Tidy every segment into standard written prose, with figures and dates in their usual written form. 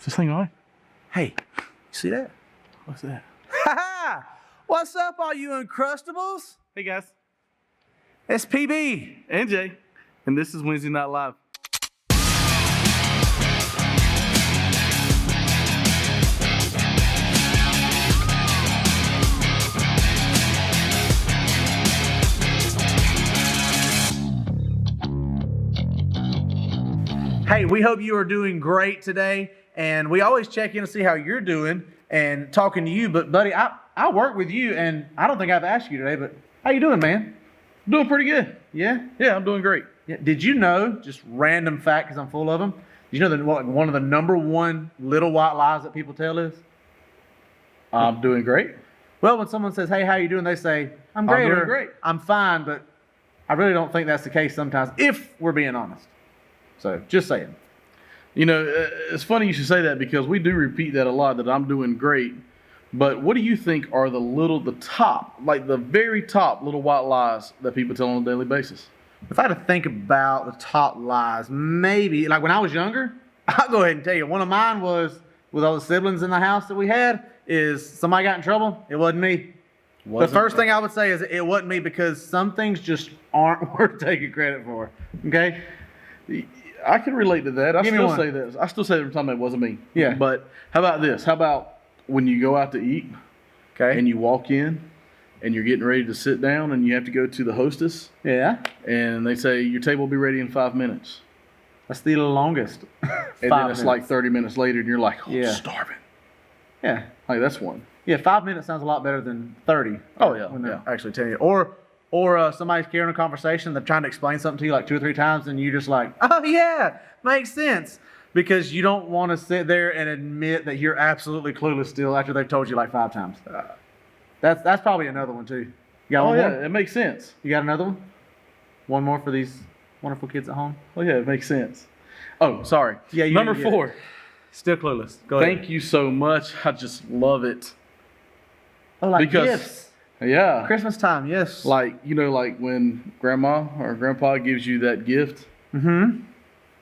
Is this thing on? Hey, you see that? What's that? What's up, all you Uncrustables? Hey guys, It's PB. and Jay, and this is Wednesday Night Live. Hey, we hope you are doing great today, and we always check in to see how you're doing and talking to you. But buddy, I work with you, and I don't think I've asked you today, but how you doing, man? Doing pretty good. Yeah? Yeah, I'm doing great. Yeah. Did you know, just random fact because I'm full of them, did you know that one of the number one little white lies that people tell is? I'm doing great. Well, when someone says, hey, how you doing? They say, I'm great, doing or great. I'm fine, but I really don't think that's the case sometimes, if we're being honest. So, just saying. You know, it's funny you should say that because we do repeat that a lot, that I'm doing great. But what do you think are the top, like the very top little white lies that people tell on a daily basis? If I had to think about the top lies, maybe, like when I was younger, I'll go ahead and tell you. One of mine was, with all the siblings in the house that we had, is somebody got in trouble, it wasn't me. The first thing I would say is it wasn't me, because some things just aren't worth taking credit for, okay? I can relate to that. I Give me still one. say this. I still say every time it wasn't me. Yeah. But how about this? How about when you go out to eat Okay. and you walk in and you're getting ready to sit down and you have to go to the hostess Yeah. and they say your table will be ready in 5 minutes. That's the longest. And then it's like 30 minutes later and you're like, oh, Yeah. I'm starving. Yeah. Like, that's one. Yeah, 5 minutes sounds a lot better than 30. Oh, yeah, When they're yeah. actually telling you. Or somebody's carrying a conversation, they're trying to explain something to you like 2 or 3 times, and you're just like, oh yeah, makes sense. Because you don't want to sit there and admit that you're absolutely clueless still after they've told you like 5 times. That's probably another one too. You got Oh, one yeah, more? it makes sense. You got another one? One more for these wonderful kids at home? Oh, yeah, it makes sense. Oh, sorry. Yeah, you Number didn't get 4. Still clueless. Go ahead. Thank you so much. I just love it. Oh, like because- gifts. Yeah. Christmas time, yes. Like, you know, like when grandma or grandpa gives you that gift Mm-hmm.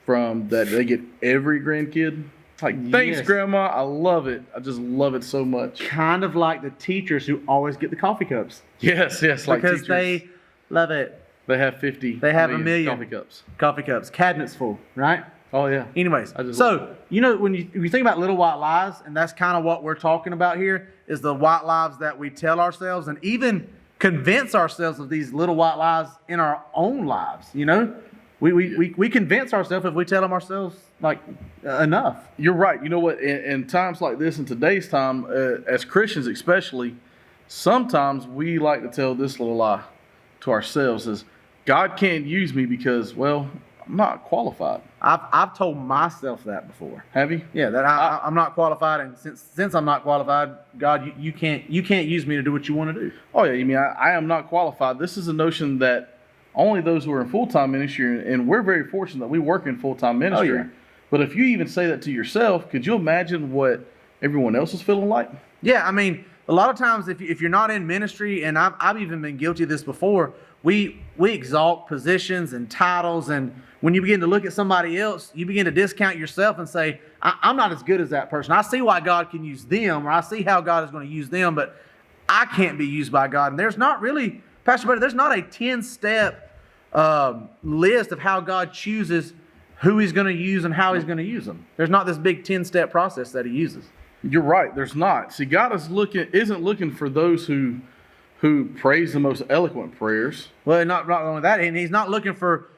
from that they get every grandkid. Like, thanks, Yes. Grandma. I love it. I just love it so much. Kind of like the teachers who always get the coffee cups. Yes, like Because teachers. they love it. They have 50. They have a million. coffee cups. Coffee cups, cabinets full, right? Oh, yeah. Anyways, I just so you know when you think about little white lies, and that's kind of what we're talking about here, is the white lies that we tell ourselves, and even convince ourselves of these little white lies in our own lives. You know, we convince ourselves if we tell them ourselves like enough. You're right. You know what? In times like this, in today's time, as Christians especially, sometimes we like to tell this little lie to ourselves: is God can't use me because, well, I'm not qualified. I've told myself that before. Have you? Yeah, that I'm not qualified, and since I'm not qualified, God, you can't use me to do what you want to do. Oh, yeah. You mean I am not qualified? This is a notion that only those who are in full-time ministry, and we're very fortunate that we work in full-time ministry. Oh, yeah. But if you even say that to yourself, could you imagine what everyone else is feeling like? Yeah, I mean, a lot of times if you're not in ministry, and I've even been guilty of this before, we exalt positions and titles, and when you begin to look at somebody else, you begin to discount yourself and say, I'm not as good as that person. I see why God can use them, or I see how God is going to use them, but I can't be used by God. And there's not really, Pastor Buddy, there's not a 10-step list of how God chooses who He's going to use and how He's going to use them. There's not this big 10-step process that He uses. You're right. There's not. See, God isn't looking for those who praise the most eloquent prayers. Well, not only that, and He's not looking for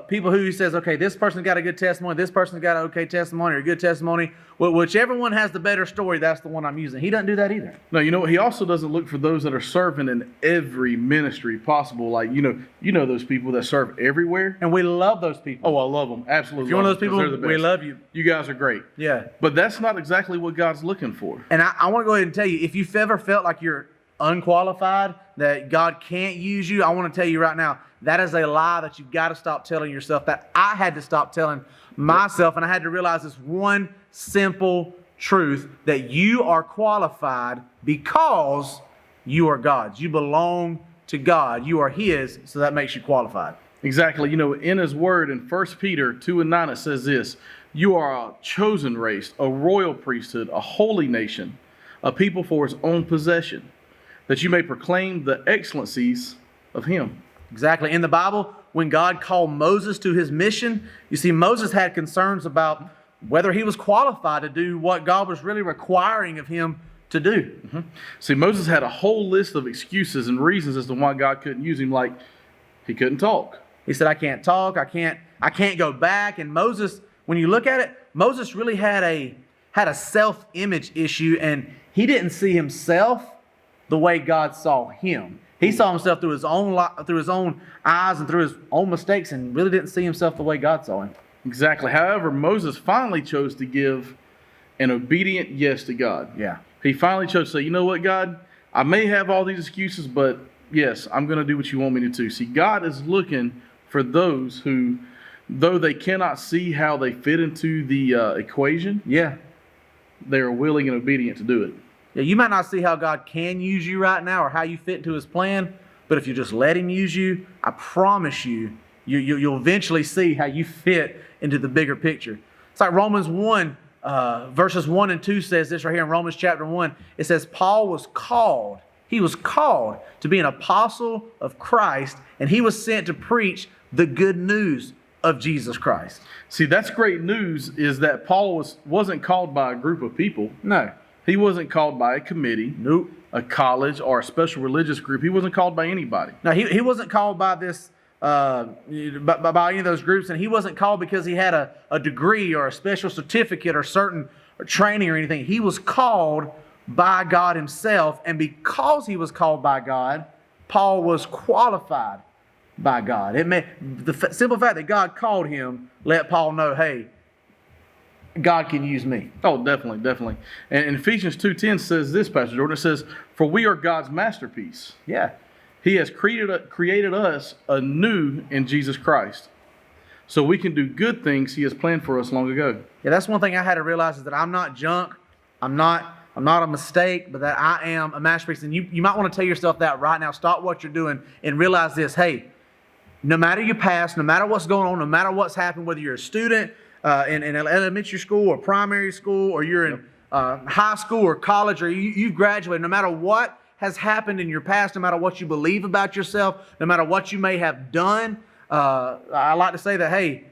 people who He says, okay, this person's got a good testimony, this person's got an okay testimony or a good testimony. Well, whichever one has the better story, that's the one I'm using. He doesn't do that either. No, you know what? He also doesn't look for those that are serving in every ministry possible. Like, you know those people that serve everywhere. And we love those people. Oh, I love them. Absolutely. If you're one of love those them, 'cause people, they're the we best. love you. You guys are great. Yeah. But that's not exactly what God's looking for. And I want to go ahead and tell you, if you've ever felt like you're unqualified, that God can't use you, I want to tell you right now, that is a lie that you've got to stop telling yourself, that I had to stop telling myself, and I had to realize this one simple truth, that you are qualified because you are God's. You belong to God. You are His, so that makes you qualified. Exactly. You know, in His Word, in 1 Peter 2:9, it says this: You are a chosen race, a royal priesthood, a holy nation, a people for his own possession, that you may proclaim the excellencies of him. Exactly. In the Bible, when God called Moses to his mission, you see, Moses had concerns about whether he was qualified to do what God was really requiring of him to do. Mm-hmm. See, Moses had a whole list of excuses and reasons as to why God couldn't use him, like he couldn't talk. He said, I can't talk, I can't go back. And Moses, when you look at it, Moses really had a self-image issue, and he didn't see himself the way God saw him. He saw himself through his own eyes and through his own mistakes, and really didn't see himself the way God saw him. Exactly. However, Moses finally chose to give an obedient yes to God. Yeah. He finally chose to say, you know what, God, I may have all these excuses, but yes, I'm going to do what you want me to do. See, God is looking for those who, though they cannot see how they fit into the equation, Yeah. they are willing and obedient to do it. Yeah, you might not see how God can use you right now or how you fit into his plan, but if you just let him use you, I promise you'll eventually see how you fit into the bigger picture. It's like Romans 1, verses 1 and 2 says this right here in Romans chapter 1. It says, Paul was called. He was called to be an apostle of Christ, and he was sent to preach the good news of Jesus Christ. See, that's great news, is that Paul wasn't called by a group of people. No. He wasn't called by a committee, Nope. a college, or a special religious group. He wasn't called by anybody. No, he wasn't called by this by any of those groups, and he wasn't called because he had a degree or a special certificate or certain training or anything. He was called by God himself, and because he was called by God, Paul was qualified by God. The simple fact that God called him let Paul know, hey, God can use me. Oh, definitely, definitely. And Ephesians 2:10 says this, Pastor Jordan. It says, for we are God's masterpiece. Yeah. He has created us anew in Jesus Christ, so we can do good things he has planned for us long ago. Yeah, that's one thing I had to realize, is that I'm not junk. I'm not a mistake, but that I am a masterpiece. And you might want to tell yourself that right now. Stop what you're doing and realize this. Hey, no matter your past, no matter what's going on, no matter what's happened, whether you're a student in elementary school or primary school, or you're in high school or college, or you've graduated, no matter what has happened in your past, no matter what you believe about yourself, no matter what you may have done, I like to say that, hey,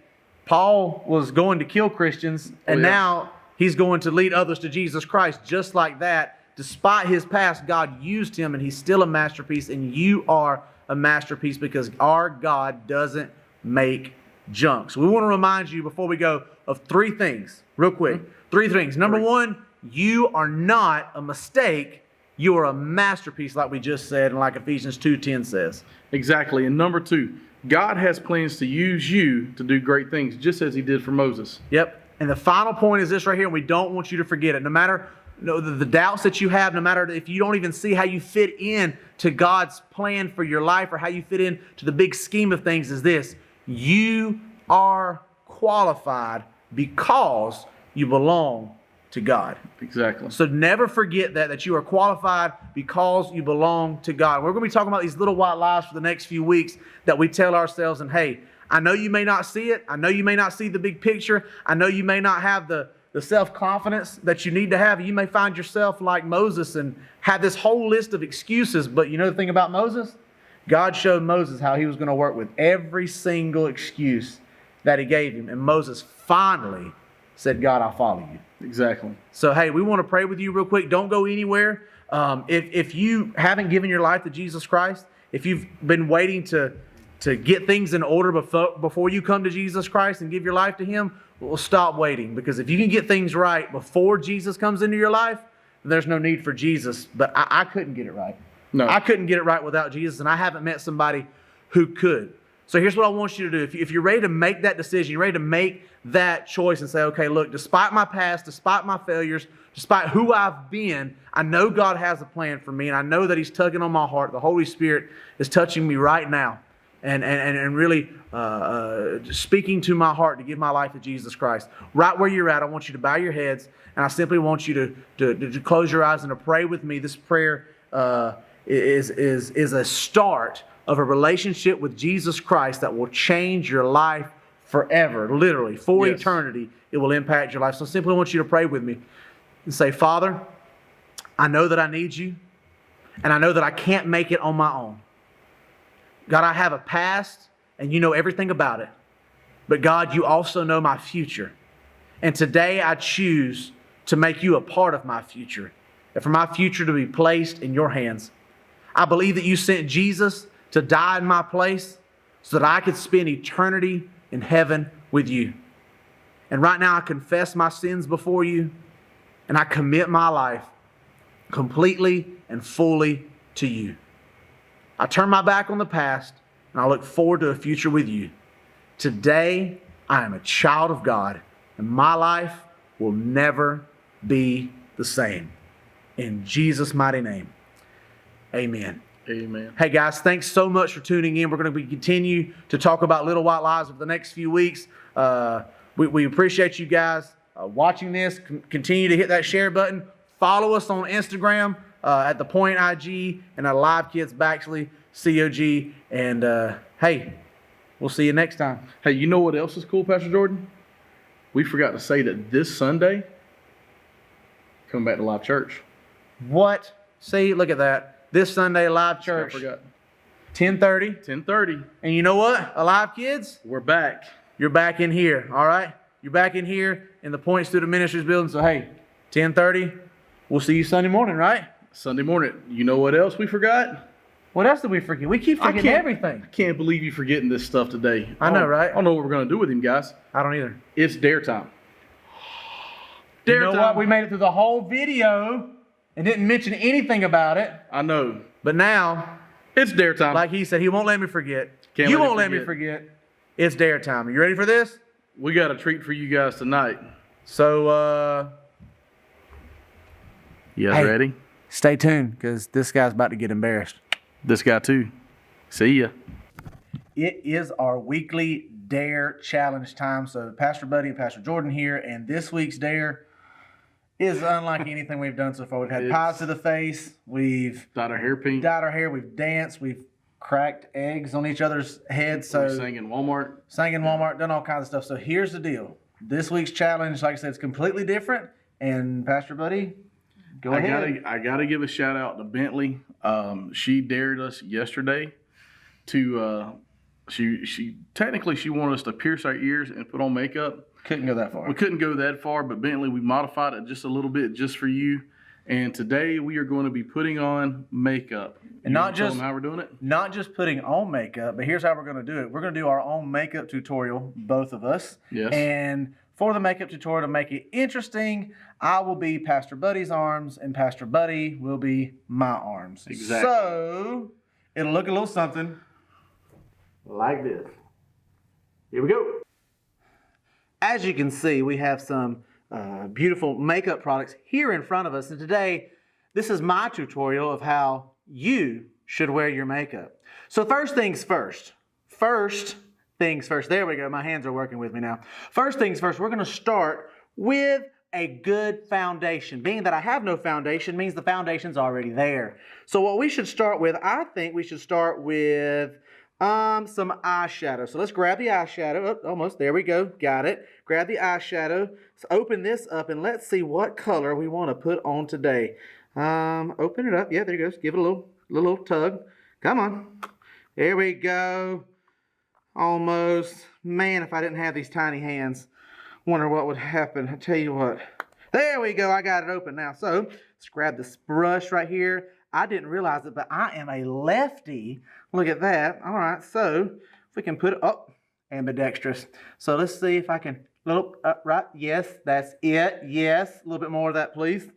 Paul was going to kill Christians, and now he's going to lead others to Jesus Christ. Just like that, despite his past, God used him, and he's still a masterpiece, and you are a masterpiece, because our God doesn't make junk. So we want to remind you before we go of three things, real quick. Three things. Number one, you are not a mistake. You are a masterpiece, like we just said, and like Ephesians 2:10 says. Exactly. And number two, God has plans to use you to do great things, just as he did for Moses. Yep. And the final point is this right here, and we don't want you to forget it. No matter the doubts that you have, no matter if you don't even see how you fit in to God's plan for your life or how you fit in to the big scheme of things, is this: you are qualified because you belong to God. Exactly. So never forget that you are qualified because you belong to God. We're going to be talking about these little white lies for the next few weeks that we tell ourselves. And hey, I know you may not see it. I know you may not see the big picture. I know you may not have the self-confidence that you need to have. You may find yourself like Moses and have this whole list of excuses. But you know the thing about Moses? God showed Moses how he was going to work with every single excuse that he gave him. And Moses finally said, God, I'll follow you. Exactly. So, hey, we want to pray with you real quick. Don't go anywhere. If you haven't given your life to Jesus Christ, if you've been waiting to get things in order before you come to Jesus Christ and give your life to him, well, stop waiting. Because if you can get things right before Jesus comes into your life, there's no need for Jesus. But I couldn't get it right. No. I couldn't get it right without Jesus, and I haven't met somebody who could. So here's what I want you to do. If you're ready to make that decision, you're ready to make that choice and say, okay, look, despite my past, despite my failures, despite who I've been, I know God has a plan for me, and I know that he's tugging on my heart. The Holy Spirit is touching me right now and really speaking to my heart to give my life to Jesus Christ. Right where you're at, I want you to bow your heads, and I simply want you to close your eyes and to pray with me. This prayer is a start of a relationship with Jesus Christ that will change your life forever, literally, for Yes. eternity, it will impact your life. So simply I want you to pray with me and say, Father, I know that I need you, and I know that I can't make it on my own. God, I have a past, and you know everything about it. But God, you also know my future. And today I choose to make you a part of my future, and for my future to be placed in your hands. I believe that you sent Jesus to die in my place so that I could spend eternity in heaven with you. And right now I confess my sins before you, and I commit my life completely and fully to you. I turn my back on the past, and I look forward to a future with you. Today, I am a child of God, and my life will never be the same. In Jesus' mighty name, amen. Amen. Hey guys, thanks so much for tuning in. We're going to continue to talk about Little White Lies over the next few weeks. We appreciate you guys watching this. Continue to hit that share button. Follow us on Instagram at The Point IG and at Live Kids Baxley COG. And hey, we'll see you next time. Hey, you know what else is cool, Pastor Jordan? We forgot to say that this Sunday, coming back to Live Church. What? See, look at that. This Sunday, Live Church. I forgot. 10:30. 10:30. And you know what? Alive Kids, We're back. you're back in here, all right? You're back in here in the Point Student Ministries building. So, hey, 10:30, we'll see you Sunday morning, right? Sunday morning. You know what else we forgot? What else did we forget? We keep forgetting everything. I can't believe you forgetting this stuff today. I know, right? I don't know what we're going to do with him, guys. I don't either. It's dare time. You know what? We made it through the whole video and didn't mention anything about it. I know. But now, It's dare time. like he said, he won't let me forget. Can't You let won't me let me forget. forget. It's dare time. Are you ready for this? We got a treat for you guys tonight. So, You guys Hey. ready? stay tuned because this guy's about to get embarrassed. This guy too. See ya. It is our weekly Dare Challenge time. So Pastor Buddy and Pastor Jordan here, and this week's Dare is unlike anything we've done so far. We've had It's- pies to the face, we've Dyed our hair pink. dyed our hair, we've danced, we've cracked eggs on each other's heads. So We sang in Walmart. sang in Walmart, done all kinds of stuff. So here's the deal. This week's challenge, like I said, is completely different. And Pastor Buddy, go ahead. I gotta give a shout out to Bentley. She dared us yesterday to she technically she wanted us to pierce our ears and put on makeup. Couldn't go that far. We couldn't go that far, but Bentley, we modified it just a little bit just for you. And today we are going to be putting on makeup. And You not wanna tell just- them how we're doing it. Not just putting on makeup, but here's how we're going to do it. We're going to do our own makeup tutorial, both of us. Yes. And for the makeup tutorial, to make it interesting, I will be Pastor Buddy's arms, and Pastor Buddy will be my arms. Exactly. So it'll look a little something like this. Here we go. As you can see, we have some beautiful makeup products here in front of us. And today, this is my tutorial of how you should wear your makeup. So first things first. There we go. My hands are working with me now. First things first, we're going to start with a good foundation. Being that I have no foundation means the foundation's already there. So what we should start with, I think we should start with some eyeshadow. So let's grab the eyeshadow. Oh, almost. There we go. Got it. Grab the eyeshadow. Let's open this up and let's see what color we want to put on today. Open it up. Yeah, there it goes. Give it a little tug. Come on. There we go. Almost. Man, if I didn't have these tiny hands, wonder what would happen. I tell you what. There we go. I got it open now. So let's grab this brush right here. I didn't realize it, but I am a lefty. Look at that. All right. So if we can put it up, ambidextrous. So let's see if I can. Little right. Yes, that's it. Yes. A little bit more of that, please.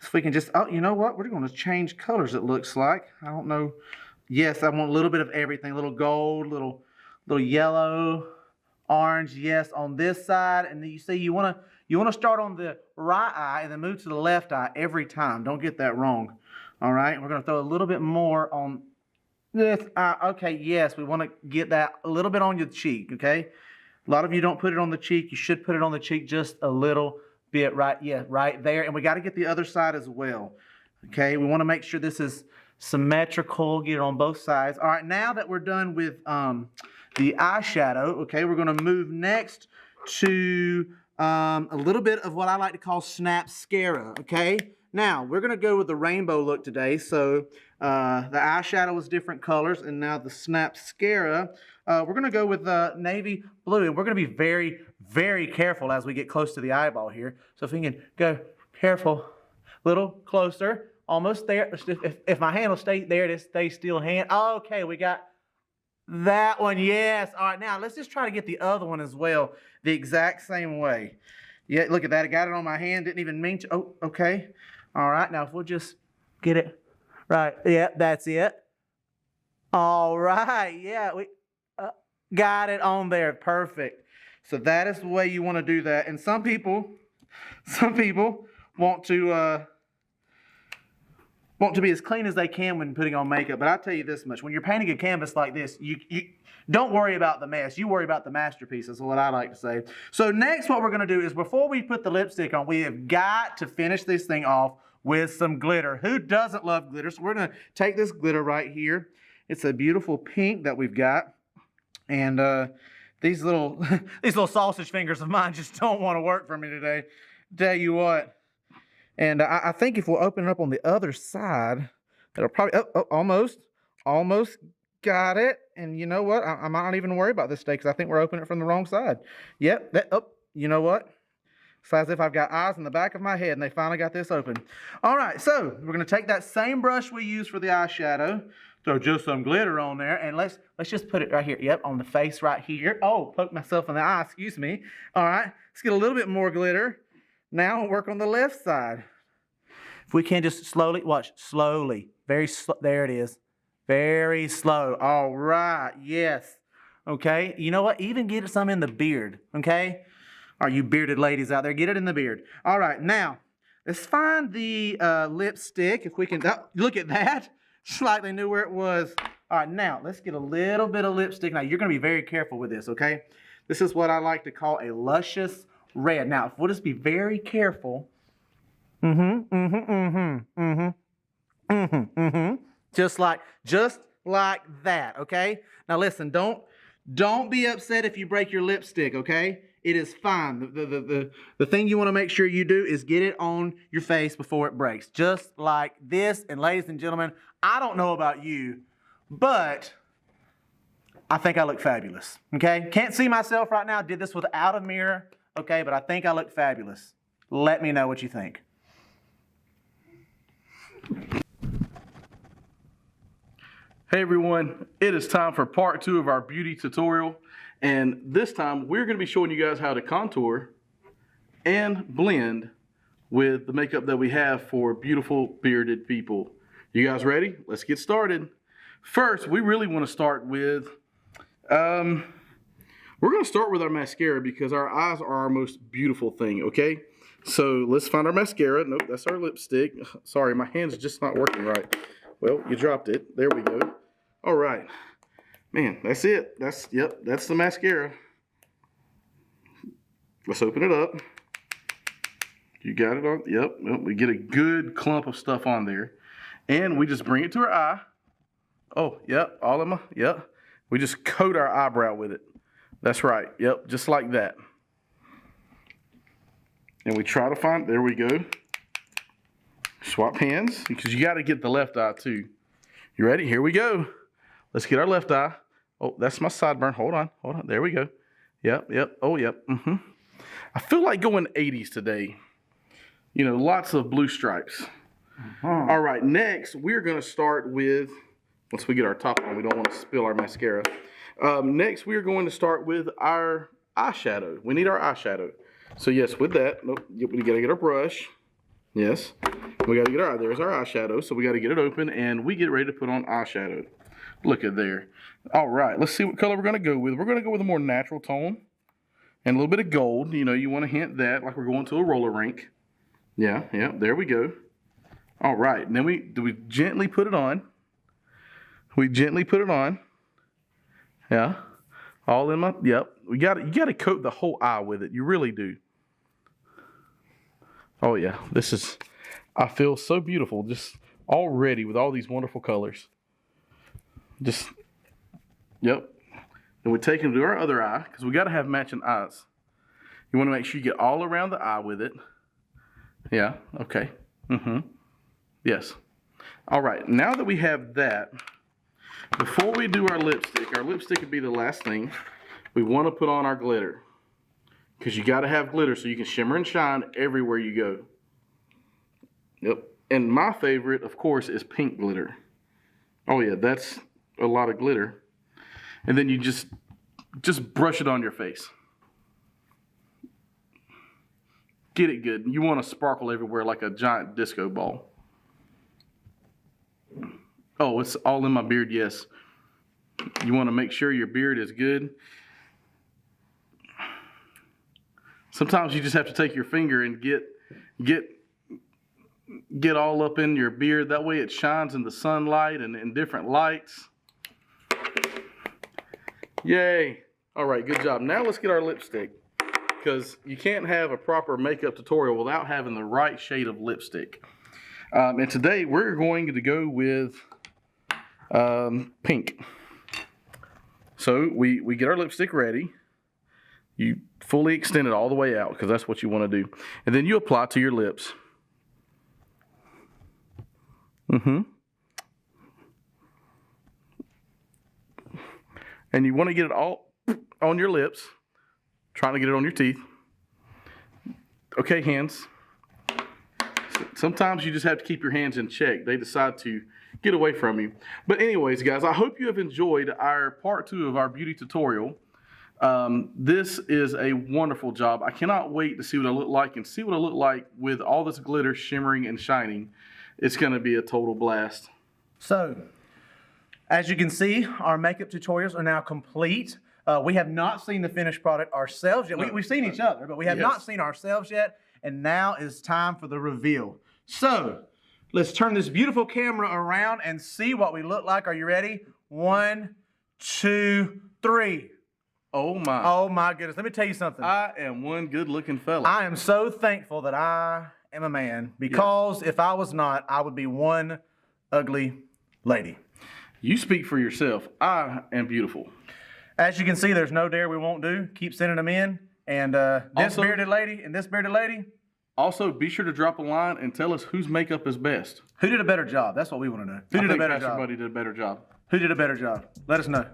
If we can just. Oh, you know what? We're going to change colors. It looks like. I don't know. Yes, I want a little bit of everything. A little gold, little yellow, orange. Yes, on this side. And then you see you want to start on the right eye and then move to the left eye every time. Don't get that wrong. All right. We're going to throw a little bit more on this eye. Okay. Yes, we want to get that a little bit on your cheek. Okay. A lot of you don't put it on the cheek. You should put it on the cheek just a little bit. Right. Yeah. Right there. And we got to get the other side as well. Okay. We want to make sure this is symmetrical. Get it on both sides. All right. Now that we're done with the eyeshadow. Okay, we're going to move next to a little bit of what I like to call snapscara. Okay, now we're going to go with the rainbow look today. So the eyeshadow is different colors, and now the snapscara, we're going to go with navy blue, and we're going to be very, very careful as we get close to the eyeball here. So if we can go careful, little closer, almost there. If my hand will stay there, it stays still hand. Okay, we got that one, yes. All right, now let's just try to get the other one as well, the exact same way. Yeah, look at that. I got it on my hand. Didn't even mean to. Oh, okay. All right, now if we'll just get it right. Yeah, that's it. All right, yeah, we got it on there. Perfect. So that is the way you want to do that. And some people want to be as clean as they can when putting on makeup. But I'll tell you this much. When you're painting a canvas like this, you don't worry about the mess. You worry about the masterpiece, is what I like to say. So next what we're going to do is before we put the lipstick on, we have got to finish this thing off with some glitter. Who doesn't love glitter? So we're going to take this glitter right here. It's a beautiful pink that we've got. And these little sausage fingers of mine just don't want to work for me today. Tell you what. And I think if we'll open it up on the other side, it'll probably, almost got it. And you know what? I might not even worry about this today because I think we're opening it from the wrong side. Yep, you know what? It's as if I've got eyes in the back of my head and they finally got this open. All right, so we're going to take that same brush we used for the eyeshadow, throw just some glitter on there, and let's just put it right here. Yep, on the face right here. Oh, poked myself in the eye, excuse me. All right, let's get a little bit more glitter. Now we'll work on the left side. If we can just slowly, watch, slowly, very slow, there it is. Very slow. All right, yes. Okay, you know what? Even get some in the beard, okay? All right, you bearded ladies out there, get it in the beard. All right, now, let's find the lipstick. If we can, look at that. Slightly knew where it was. All right, now, let's get a little bit of lipstick. Now, you're going to be very careful with this, okay? This is what I like to call a luscious red. Now, if we'll just be very careful. Just like that, okay? Now listen, don't be upset if you break your lipstick, okay? It is fine. The thing you want to make sure you do is get it on your face before it breaks. Just like this. And ladies and gentlemen, I don't know about you, but I think I look fabulous, okay? Can't see myself right now. Did this without a mirror, okay? But I think I look fabulous. Let me know what you think. Hey everyone, it is time for part 2 of our beauty tutorial, and this time we're going to be showing you guys how to contour and blend with the makeup that we have for beautiful bearded people. You guys ready? Let's get started. First, we really want to start with, we're going to start with our mascara because our eyes are our most beautiful thing, okay? So let's find our mascara. Nope, that's our lipstick. Sorry, my hand's just not working right. Well, you dropped it. There we go. All right. Man, that's it. That's the mascara. Let's open it up. You got it on? Yep. Well, we get a good clump of stuff on there. And we just bring it to our eye. Oh, yep. Yep. We just coat our eyebrow with it. That's right. Yep. Just like that. And we try to find, there we go. Swap hands, because you got to get the left eye too. You ready? Here we go. Let's get our left eye. Oh, that's my sideburn. Hold on. There we go. Yep. Oh, yep. I feel like going 80s today. You know, lots of blue stripes. All right, next we're going to start with, once we get our top on, we don't want to spill our mascara. Next, we're going to start with our eyeshadow. We need our eyeshadow. So yes, with that, we got to get our brush. Yes. We got to get there's our eyeshadow, so we got to get it open, and we get ready to put on eyeshadow. Look at there. All right, let's see what color we're going to go with. We're going to go with a more natural tone and a little bit of gold. You know, you want to hint that like we're going to a roller rink. Yeah, there we go. All right, and then we gently put it on. We gently put it on. Yeah, all in my, yep. You got to coat the whole eye with it. You really do. Oh yeah, this is, I feel so beautiful just already with all these wonderful colors. Just, yep. and we take them to our other eye, because we got to have matching eyes. You want to make sure you get all around the eye with it. Yeah, okay. Yes. All right, now that we have that, before we do our lipstick would be the last thing. We want to put on our glitter, because you got to have glitter so you can shimmer and shine everywhere you go. Yep. And my favorite, of course, is pink glitter. Oh yeah, that's a lot of glitter. And then you just brush it on your face. Get it good. You want to sparkle everywhere like a giant disco ball. Oh, it's all in my beard, yes. You want to make sure your beard is good. Sometimes you just have to take your finger and get all up in your beard. That way it shines in the sunlight and in different lights. Yay. All right, good job. Now let's get our lipstick, because you can't have a proper makeup tutorial without having the right shade of lipstick. And today we're going to go with pink. So we get our lipstick ready. You fully extend it all the way out, because that's what you want to do. And then you apply to your lips. And you want to get it all on your lips, trying to get it on your teeth. Okay, hands. Sometimes you just have to keep your hands in check. They decide to get away from you. But anyways, guys, I hope you have enjoyed our part 2 of our beauty tutorial. This is a wonderful job. I cannot wait to see what I look like and see what I look like with all this glitter shimmering and shining. It's going to be a total blast. So, as you can see, our makeup tutorials are now complete. We have not seen the finished product ourselves yet. We've seen each other, but we have not seen ourselves yet. And now is time for the reveal. So, let's turn this beautiful camera around and see what we look like. Are you ready? 1, 2, 3. Oh my. Oh my goodness. Let me tell you something. I am one good looking fella. I am so thankful that I am a man, because if I was not, I would be one ugly lady. You speak for yourself. I am beautiful. As you can see, there's no dare we won't do. Keep sending them in. And this bearded lady and this bearded lady. Also, be sure to drop a line and tell us whose makeup is best. Who did a better job? That's what we want to know. Who did a better job? Everybody did a better job. Who did a better job? Let us know.